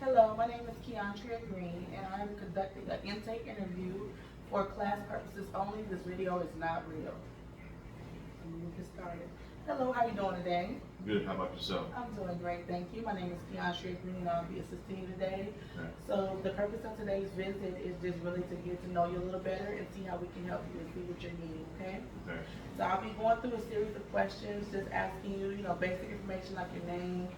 Hello, my name is Keandria Green, and I am conducting an intake interview for class purposes only. This video is not real. And we'll get started. Hello, how you doing today? Good. How about yourself? I'm doing great, thank you. My name is Keandria Green, and I'll be assisting you today. Okay. So the purpose of today's visit is just really to get to know you a little better and see how we can help you and see what you're needing, okay? Okay. So I'll be going through a series of questions, just asking you, basic information like your name,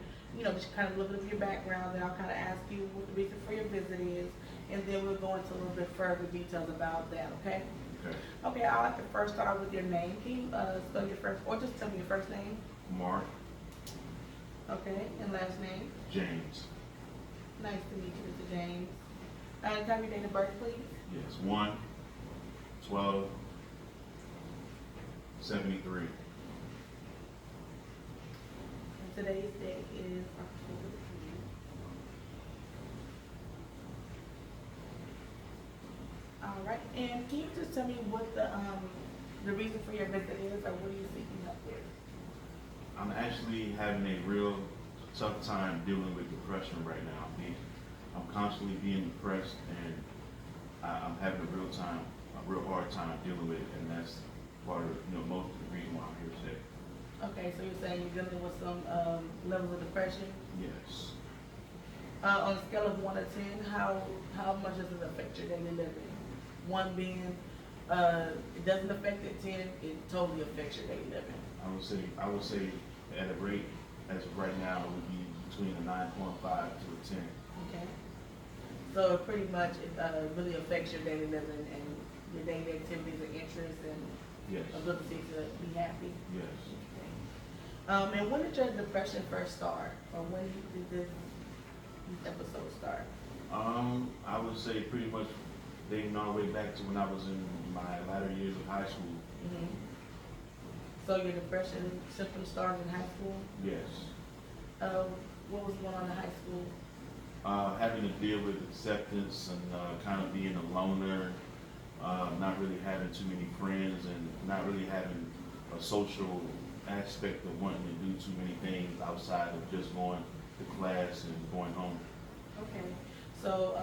just kind of a little bit of your background, then I'll kind of ask you what the reason for your visit is, and then we'll go into a little bit further details about that, okay? Okay. Okay, I'd like to first start with your name. Can you spell your first, or just tell me your first name? Mark Okay, and last name? James. Nice to meet you, Mr. James. Can I have your date of birth, please? Yes. 1/12/73. And today's date is October 10th. All right, and can you just tell me what the reason for your visit is, or what are you seeking help with? I'm actually having a real tough time dealing with depression right now. I'm constantly being depressed, and I'm having a real hard time dealing with it, and that's part of most of the reason why I'm here today. Okay, so you're saying you're dealing with some levels of depression. Yes. On a scale of 1 to 10, how much does it affect your daily living? 1 being it doesn't affect it, 10 it totally affects your daily living. I would say at a rate as of right now it would be between a 9.5 to a 10. Okay. So it pretty much really affects your daily living and your daily activities and interests and Yes. ability to be happy. Yes. Okay. And when did your depression first start, or when did this episode start? I would say pretty much dating all the way back to when I was in my latter years of high school. Mm-hmm. So your depression symptoms started in high school? Yes. What was going on in high school? Having to deal with acceptance and kind of being a loner, not really having too many friends, and not really having a social aspect of wanting to do too many things outside of just going to class and going home. Okay. So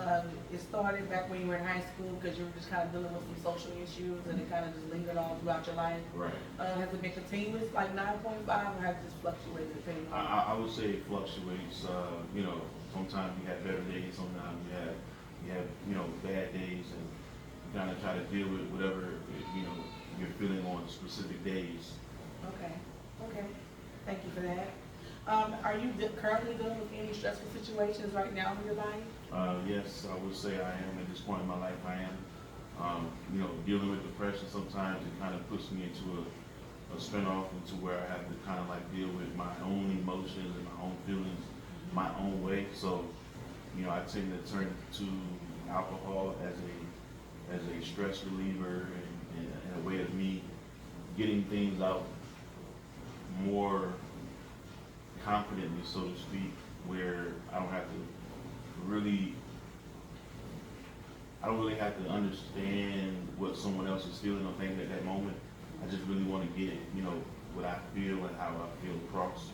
it started back when you were in high school because you were just kind of dealing with some social issues, and it kind of just lingered on throughout your life. Right. Has it been continuous, like 9.5, or has it just fluctuated depending on? I would say it fluctuates. Sometimes you have better days, sometimes you have bad days, and you kind of try to deal with whatever you're feeling on specific days. Okay. Okay. Thank you for that. Are you currently dealing with any stressful situations right now in your life? Yes, I would say I am at this point in my life. I am. Dealing with depression sometimes it kind of puts me into a spinoff into where I have to kind of like deal with my own emotions and my own feelings my own way. So, I tend to turn to alcohol as a stress reliever and a way of me getting things out more confidently, so to speak, where I don't really have to understand what someone else is feeling or thinking at that moment. I just really want to get, what I feel and how I feel across.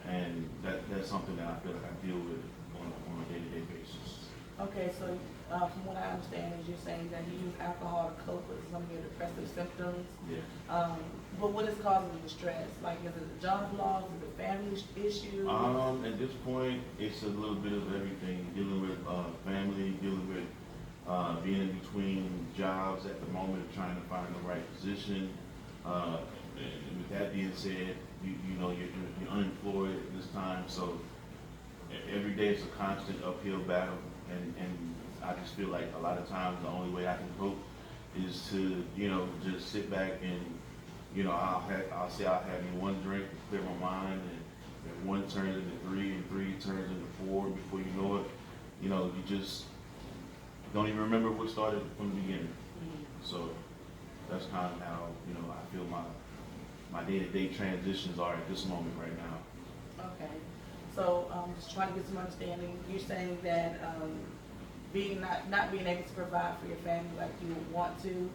And that's something that I feel like I deal with on a day-to-day basis. Okay, so from what I understand is you're saying that you use alcohol to cope with some of your depressive symptoms. Yeah. But what is causing the stress? Like, is it a job loss? Is it family issues? At this point, it's a little bit of everything. Dealing with family, dealing with being in between jobs at the moment, trying to find the right position. And with that being said, you're unemployed at this time, so every day it's a constant uphill battle, and I just feel like a lot of times the only way I can cope is to just sit back and I'll say I'll have me one drink to clear my mind, and if one turns into three and three turns into four, before you know it, you just don't even remember what started from the beginning. So that's kind of how I feel my day-to-day transitions are at this moment right now. Okay. So just trying to get some understanding. You're saying that being not being able to provide for your family like you would want to,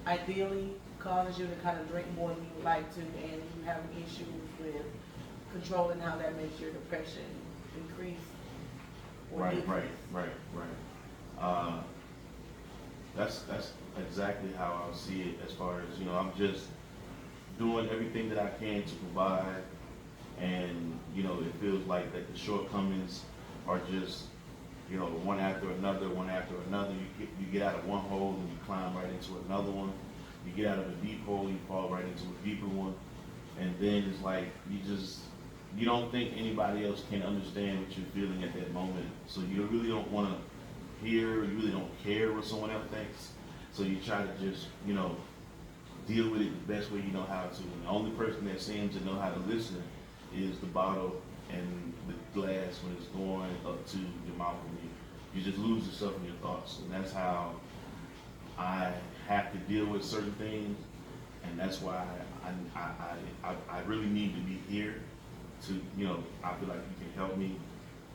ideally causes you to kind of drink more than you would like to, and you have issues with controlling how that makes your depression increase. or Right, decrease? right. That's exactly how I see it, as far as, I'm just doing everything that I can to provide, and, it feels like that the shortcomings are just, one after another, one after another. You get out of one hole and you climb right into another one. You get out of a deep hole, you fall right into a deeper one. And then it's like, you don't think anybody else can understand what you're feeling at that moment. So you really don't want to hear, you really don't care what someone else thinks. So you try to just, deal with it the best way you know how to. And the only person that seems to know how to listen is the bottle and the glass when it's going up to your mouth, and you just lose yourself in your thoughts. And that's how I have to deal with certain things, and that's why I really need to be here to, I feel like you can help me,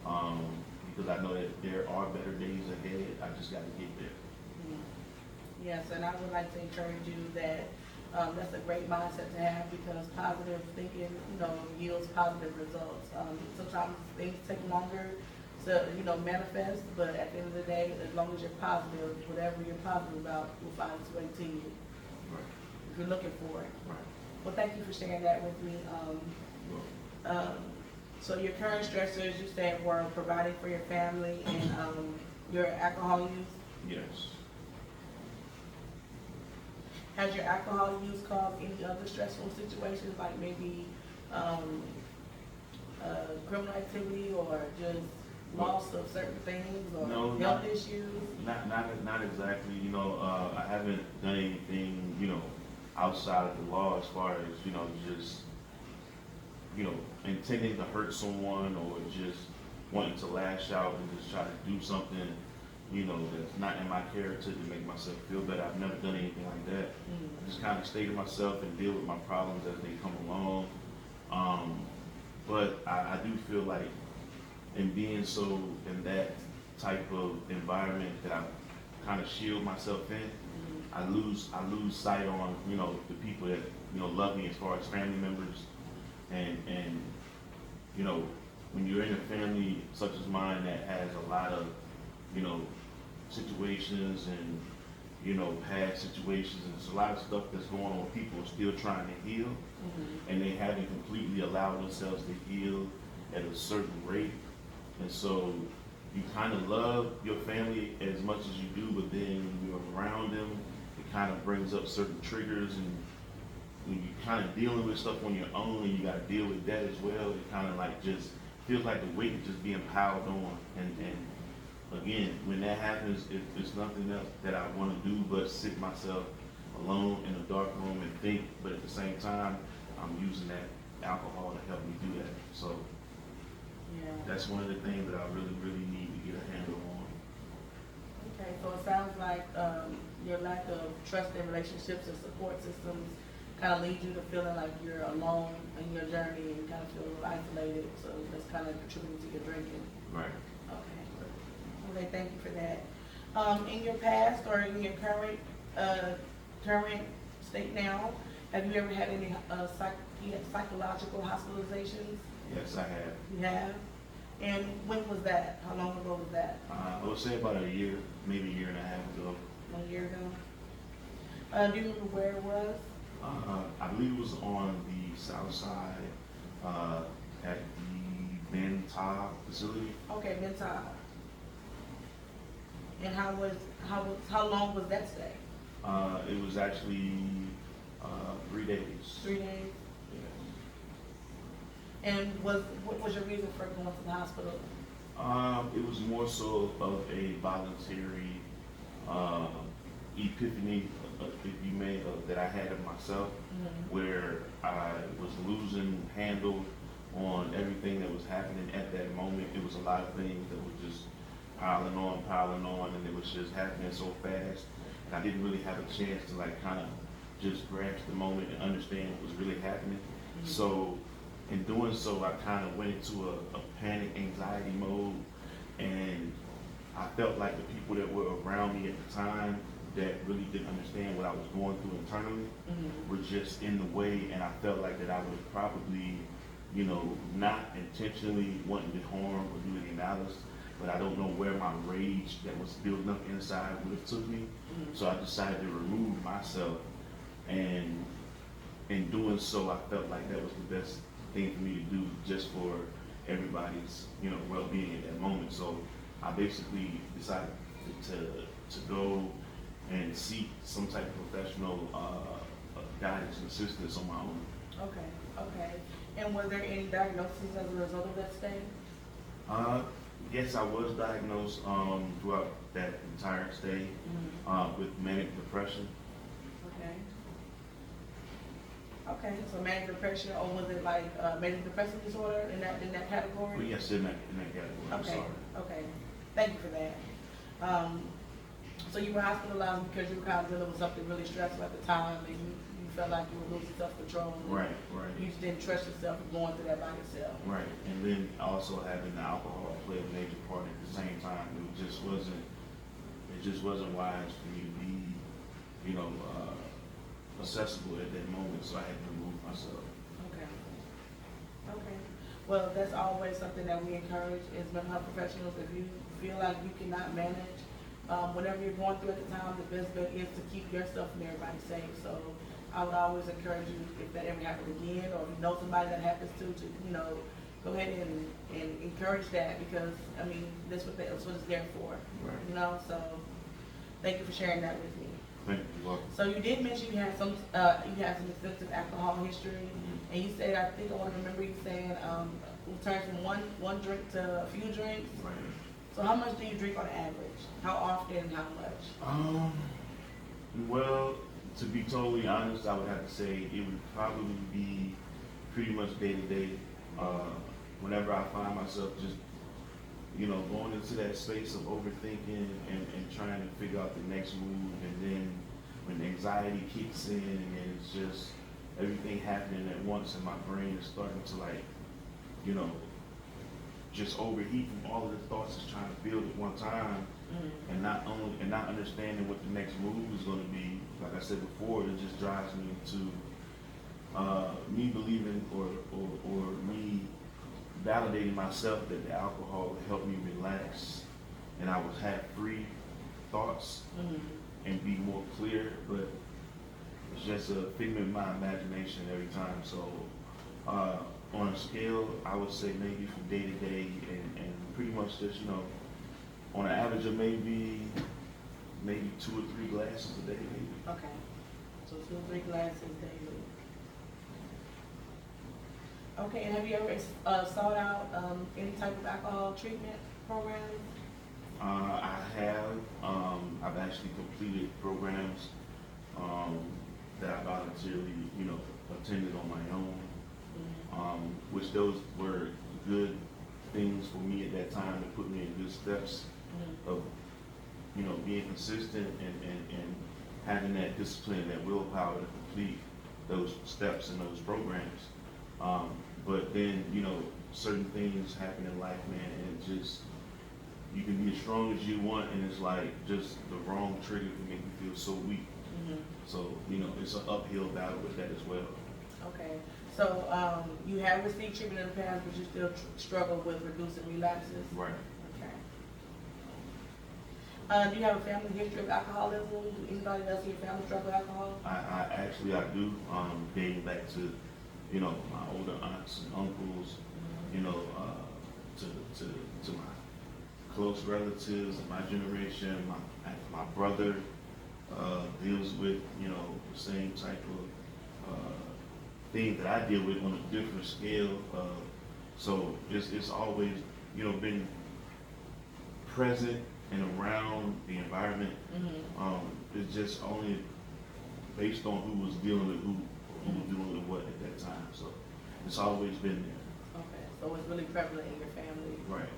because I know that there are better days ahead. I just got to get there. Yes, and I would like to encourage you that that's a great mindset to have, because positive thinking, yields positive results. Sometimes things take longer to, manifest, but at the end of the day, as long as you're positive, whatever you're positive about will find its way to you. Right. If you're looking for it. Right. Well, thank you for sharing that with me. So your current stressors, you said, were providing for your family and your alcohol use. Yes. Has your alcohol use caused any other stressful situations, like maybe criminal activity, or just loss of certain things, or health issues? Not exactly. I haven't done anything, outside of the law, as far as, just, intending to hurt someone, or just wanting to lash out and just try to do something, that's not in my character to make myself feel better. I've never done anything like that. I just kind of stay to myself and deal with my problems as they come along. But I do feel like in being so in that type of environment that I kind of shield myself in, I lose sight on, the people that, love me, as far as family members. And when you're in a family such as mine that has a lot of, situations and, past situations, and there's a lot of stuff that's going on, people are still trying to heal, and they haven't completely allowed themselves to heal at a certain rate. And so you kind of love your family as much as you do, but then when you're around them, it kind of brings up certain triggers, and when you're kind of dealing with stuff on your own and you got to deal with that as well, it kind of like just feels like the weight is just being piled on. And again, when that happens, it's nothing else that I want to do but sit myself alone in a dark room and think, but at the same time, I'm using that alcohol to help me do that. So that's one of the things that I really, really need to get a handle on. Okay, so it sounds like your lack of trust in relationships and support systems kind of leads you to feeling like you're alone in your journey and kind of feel isolated. So that's kind of contributing to your drinking. Right. Okay, thank you for that. In your past or in your current state now, have you ever had any psychological hospitalizations? Yes, I have. You have? And when was that? How long ago was that? I would say about a year, maybe a year and a half ago. 1 year ago? Do you remember where it was? I believe it was on the south side, at the Benton facility. Okay, Benton. And how long was that stay? It was actually 3 days. 3 days. Yeah. And what was your reason for going to the hospital? It was more so of a voluntary epiphany, if you may, that I had of myself, where I was losing handle on everything that was happening at that moment. It was a lot of things that were just piling on, and it was just happening so fast. And I didn't really have a chance to kind of just grasp the moment and understand what was really happening. So in doing so, I kind of went into a panic anxiety mode, and I felt like the people that were around me at the time that really didn't understand what I was going through internally were just in the way, and I felt like that I would probably, not intentionally wanting to harm or do any malice, but I don't know where my rage that was building up inside would have took me. So I decided to remove myself, and in doing so, I felt like that was the best thing for me to do, just for everybody's, you know, well-being at that moment. So I basically decided to go and seek some type of professional guidance and assistance on my own. Okay. And were there any diagnoses as a result of that stay? Yes, I was diagnosed throughout that entire stay with manic depression. Okay, so manic depression, or was it like manic depressive disorder in that category? Well, yes, in that category. I'm sorry. Okay. Thank you for that. So you were hospitalized because you were kind of dealing with something really stressful at the time, and you felt like you were losing self-control. Right. You just didn't trust yourself and going through that by yourself. Right, and then also having the alcohol play a major part at the same time. It just wasn't wise for me to be, you know, accessible at that moment. So I had to remove myself. Okay. Well, that's always something that we encourage as mental health professionals. If you feel like you cannot manage whatever you're going through at the time, the best bet is to keep yourself and everybody safe. So I would always encourage you, if that ever happens again, or if you know somebody that happens to you know, go ahead and encourage that, because I mean that's what it's there for. Right. You know, so thank you for sharing that with me. Thank you. So you did mention you had some extensive alcohol history, and you said, I think I want to remember you saying we turned from one drink to a few drinks. Right. So how much do you drink on average? How often and how much? Well, to be totally honest, I would have to say it would probably be pretty much day to day. Whenever I find myself just, you know, going into that space of overthinking and trying to figure out the next move, and then when anxiety kicks in and it's just everything happening at once, and my brain is starting to, like, you know, just overheat from all of the thoughts it's trying to build at one time, and not understanding what the next move is going to be. Like I said before, it just drives me to me believing or me validating myself that the alcohol would help me relax, and I would have free thoughts and be more clear. But it's just a figment of my imagination every time. So on a scale, I would say maybe from day to day, and pretty much just, you know, on an average of maybe 2 or 3 glasses a day, maybe. Okay. So 2 or 3 glasses daily. Okay, and have you ever sought out any type of alcohol treatment program? I have. I've actually completed programs that I voluntarily, you know, attended on my own. Which those were good things for me at that time to put me in good steps of, you know, being consistent and having that discipline and that willpower to complete those steps and those programs. But then, you know, certain things happen in life, man, and it just, you can be as strong as you want, and it's like just the wrong trigger can make you feel so weak. So, you know, it's an uphill battle with that as well. Okay. So you have received treatment in the past, but you still struggle with reducing relapses? Right. Okay. Do you have a family history of alcoholism? Do anybody else in your family struggle with alcohol? I do, dating back to, you know, my older aunts and uncles, you know, to my close relatives of my generation. My brother deals with, you know, the same type of thing that I deal with on a different scale. So it's always, you know, been present and around the environment. It's just only based on who was dealing with who was dealing with what at that time. So it's always been there. Okay, so it's really prevalent in your family. Right.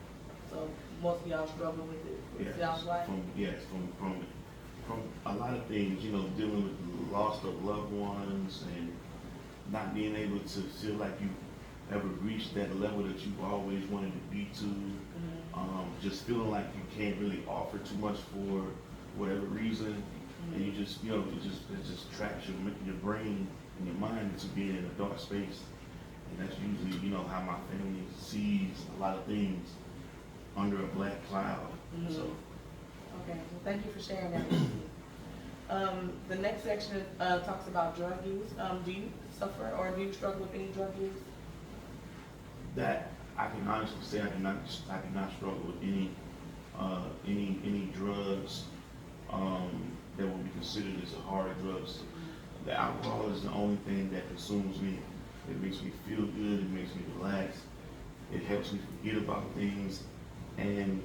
So most of y'all struggle with it. Yes. Sounds like. From a lot of things, you know, dealing with the loss of loved ones and not being able to feel like you ever reached that level that you always wanted to be to. Just feeling like you can't really offer too much for whatever reason, and you just, you know, it just traps your brain and your mind into being in a dark space. And that's usually, you know, how my family sees a lot of things. under a black cloud. Mhm. So, Okay, well, thank you for sharing that with me. The next section, talks about drug use. Do you suffer or do you struggle with any drug use? that I can honestly say I do not struggle with any drugs that would be considered as hard drugs. The alcohol is the only thing that consumes me. It makes me feel good. It makes me relax. It helps me forget about things, and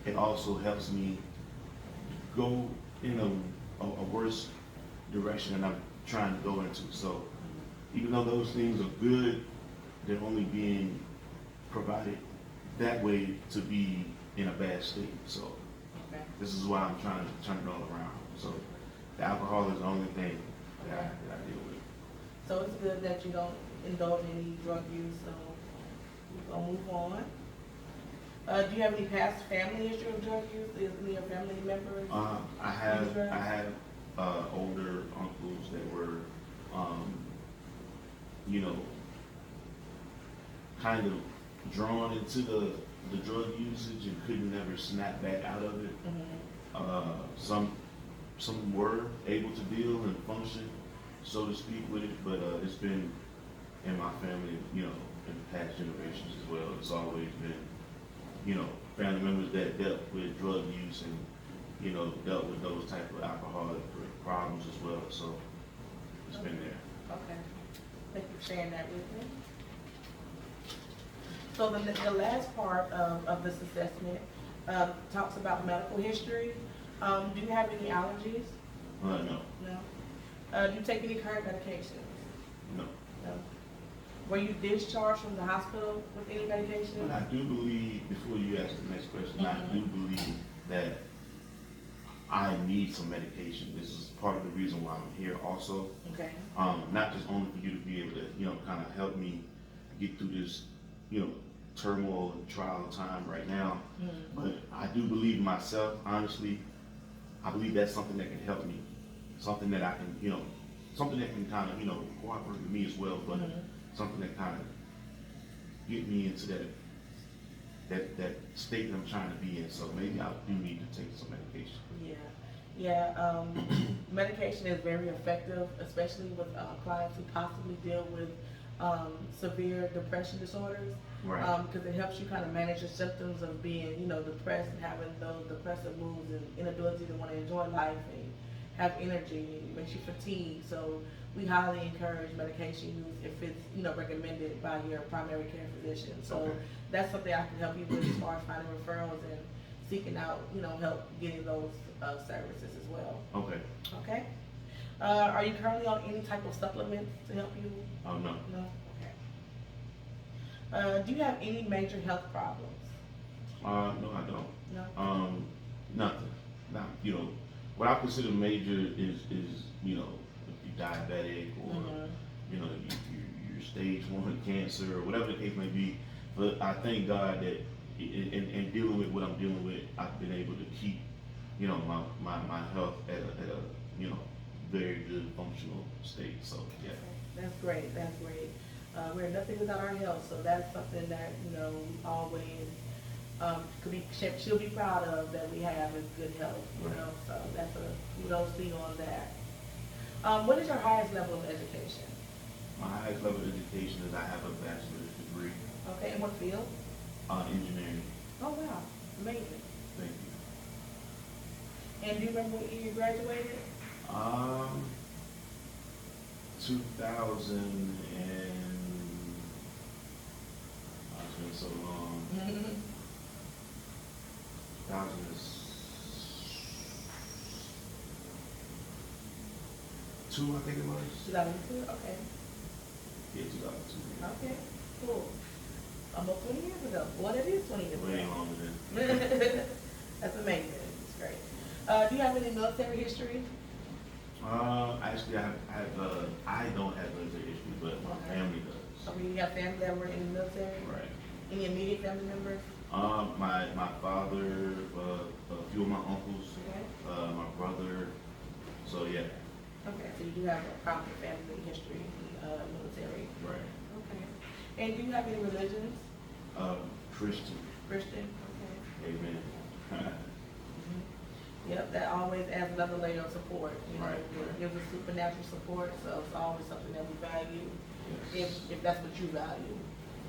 it also helps me go in a worse direction than I'm trying to go into. So even though those things are good, they're only being provided that way to be in a bad state. So Okay. this is why I'm trying to turn it all around. So the alcohol is the only thing that I deal with. So it's good that you don't indulge in any drug use, so we're gonna move on. Do you have any past family history of drug use? Is any of your family members? I have older uncles that were, you know, kind of drawn into the drug usage and couldn't never snap back out of it. Mhm. Some were able to deal and function, so to speak, with it, but it's been in my family, you know, in past generations as well. It's always been, you know, family members that dealt with drug use and, you know, dealt with those type of alcoholic problems as well. So it's been there. Okay. Thank you for sharing that with me. So the last part of this assessment talks about medical history. Do you have any allergies? No, No. Do you take any current medications? no. No. Were you discharged from the hospital with any medication? But I do believe, before you ask the next question, I do believe that I need some medication. This is part of the reason why I'm here also. Okay. Not just only for you to be able to, you know, kind of help me get through this, you know, turmoil and trial time right now. But I do believe in myself, honestly. I believe that's something that can help me. Something that I can, you know, something that can kind of, you know, cooperate with me as well, but something that kind of get me into that state that I'm trying to be in. So maybe I do need to take some medication. Yeah. Medication is very effective, especially with clients who possibly deal with severe depression disorders. Right. Because it helps you kind of manage the symptoms of being, you know, depressed and having those depressive moods and inability to want to enjoy life and have energy. It makes you fatigued. So we highly encourage medication use if it's, you know, recommended by your primary care physician. So Okay. that's something I can help you with as far as finding referrals and seeking out, you know, help getting those services as well. Okay. Okay? Are you currently on any type of supplements to help you? Oh, no. No? Okay. Do you have any major health problems? No, I don't. No? Nothing. Not, you know, what I consider major is, you know, if you're diabetic or, you know, you're stage 1 cancer or whatever the case may be. But I thank God that in dealing with what I'm dealing with, I've been able to keep, you know, my health at a, you know, very good functional state. So, yeah. That's great. That's great. We're nothing without our health, so that's something that, you know, we always she'll be proud of, that we have is good health, you know, so that's a kudos to you on that. What is your highest level of education? My highest level of education is I have a bachelor's degree, Okay, in what field? engineering. Oh, wow, amazing. Thank you. And do you remember what year you graduated? 2000 and it's been so long. 2002, I think it was. 2002, okay. Yeah, 2002. Okay, cool. Almost 20 years ago. Well, it is 20 years ago. Way longer than. That's amazing. It's great. Do you have any military history? Actually, I don't have military history, but my family does. I mean, you have family that were in the military? Right. Any immediate family members? My father, a few of my uncles, Okay. my brother. So yeah. Okay, so you do have a prominent family history in military. Right. Okay. And do you have any religions? Christian. Christian? Okay. always adds another layer of support, you know, Right, it right. gives us supernatural support, so it's always something that we value, Yes. if that's what you value.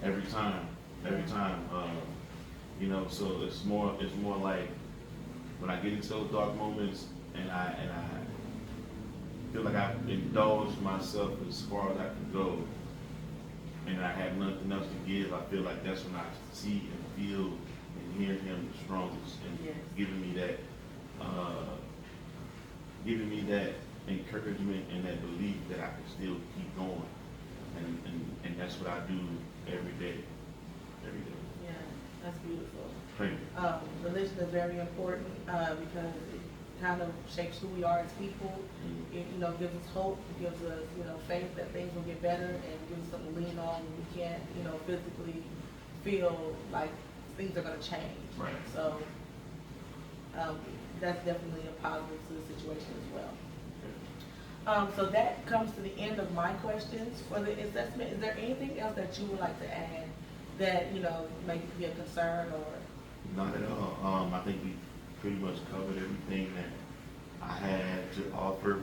Every time, you know, so it's more like when I get into those dark moments and I feel like I've indulged myself as far as I can go and I have nothing else to give, I feel like that's when I see and feel and hear him the strongest and Yes. giving me that encouragement and that belief that I can still keep going. And that's what I do every day. Yeah, that's beautiful. Thank you. Religion is very important, because it kind of shapes who we are as people. It, you know, gives us hope, it gives us, you know, faith that things will get better, and gives us something to lean on when we can't, you know, physically feel like things are gonna change. Right. So, that's definitely a positive to the situation as well. So that comes to the end of my questions for the assessment. Is there anything else that you would like to add that, you know, may be a concern or? Not at all. I think we pretty much covered everything that I had to offer,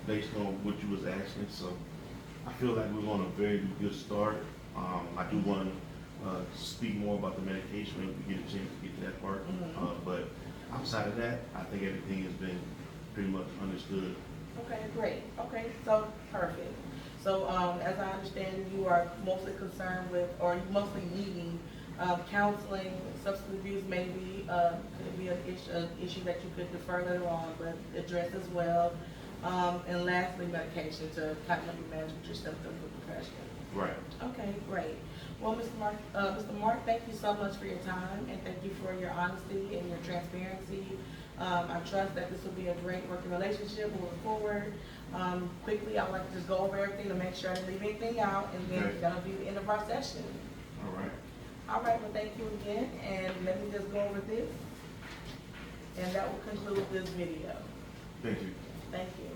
based on what you was asking. So I feel like we're on a very good start. I do want to speak more about the medication when we get a chance to get to that part. But outside of that, I think everything has been pretty much understood. Okay, great. Okay, so perfect. So, as I understand, you are mostly concerned with, or mostly needing, counseling, substance abuse maybe, could be an issue that you could defer later on, but address as well. And lastly, medication to kind of help you manage with your symptoms of depression. Right. Okay, great. Well, Mr. Mark, thank you so much for your time, and thank you for your honesty and your transparency. I trust that this will be a great working relationship moving forward. Quickly, I would like to just go over everything to make sure I didn't leave anything out, and then Okay. that'll be the end of our session. All right. All right, well, thank you again, and let me just go over this. And that will conclude this video. Thank you. Thank you.